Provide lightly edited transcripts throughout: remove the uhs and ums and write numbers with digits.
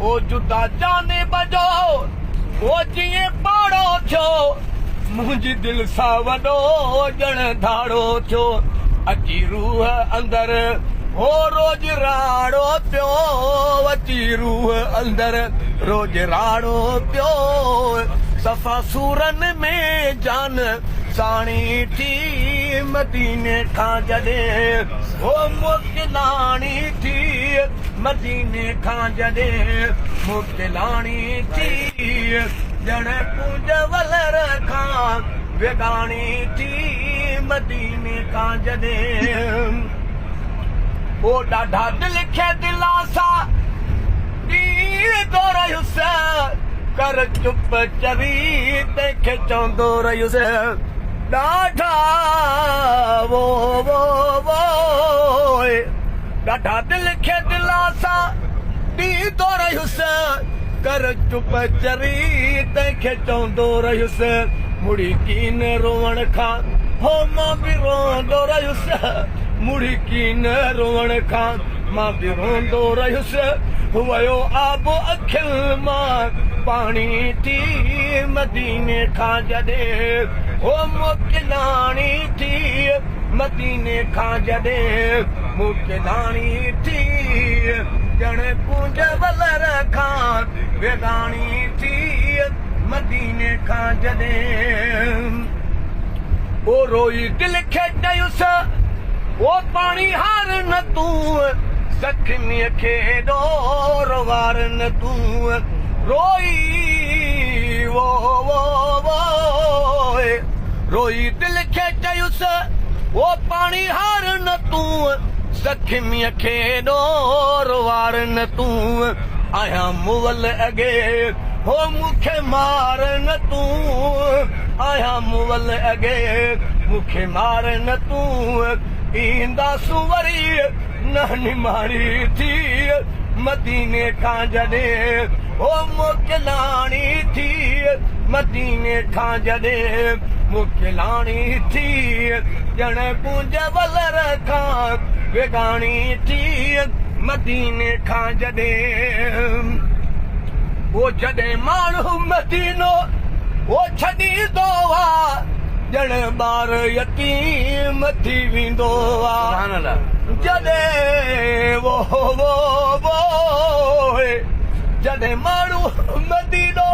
ओ जुदा जाने बजो ओ जिए पाड़ो छो मुंहिंजी दिल सां वॾो ॼण धाड़ो थियो अची रूह अंदर हो रोज राड़ो पियो अची रूह अंदर रोज राड़ो पियो सफ़ा सूरन में जान साणी थी मदीने खां जॾहिं हो मुकिलाणी थी मदीने खां जॾहिं मुकिलाणी थी ॼण पूंज वलर खां वेगाणी थी मदीने खां जॾहिं ओ ॾाढा दिल खे दिलासा ॾींदो रहियुसि कर चुप चरी तंहिंखे चवंदो रहियुसि ॾाढा वो ॾाढा दिल खे दिलासा ॾींदो रहियुसि कर चुप चरी तंहिंखे चवंदो रहियुसि मुड़ी कीन रोअण खां हो मां बि रोअंदो रहियुसि मुड़ी कीन रोअण खां मां बि रोअंदो रहियुसि वयो आबो अखिल मां पाणी थी मदीने खां जॾहिं हो मुकिलाणी थी मदीने खां जॾहिं मुकिलाणी थी ॼण पूंज वलर खां वेगाणी थी मदीने खां जॾहिं ओ रोई दिल खे चयुसि ओ पाणी हार न तूं ज़ख़्मीअ खे ॾोर वार न तूं रोई रोई दिल खे चयुसि ओ पाणी हार न तूं ज़ख़्मीअ खे ॾोर वार न तूं आहियां मुवल अॻे हो मूंखे मार न तूं आहियां मुवल अॻे मूंखे मार न तूं ईंदासूं वरी न निमारी थी मदीने खां जॾहिं हो मुकिलाणी थी मदीने खां जॾहिं मुकिलाणी थी ॼण पूंज वलर खां वेगाणी थी मदीने खां जॾहिं ओ जॾहिं माण्हू मदीनो ओ छॾींदो आहे ॼण ॿार यतीम थी वेंदो आहे जॾहिं जॾहिं माण्हू मदीनो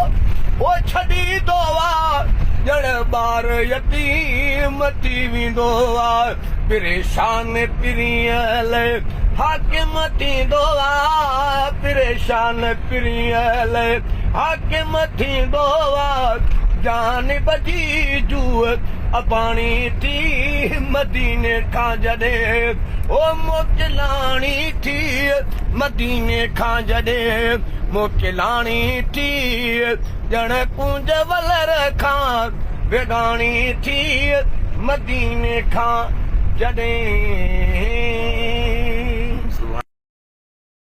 ओ छॾींदो आहे ॼण ॿार यतीम थी वेंदो आहे परेशान पिरियल हाकिम थींदो आहे परेशान पिरियल हाकिम थींदो आहे जान बची जूअ अबाणी थी मदीने खां जॾहिं ओ मुकिलाणी थी मदीने खां जॾहिं मुकिलाणी थी ॼण पूंज वलर खां वेगाणी थी मदीने खां जॾहिं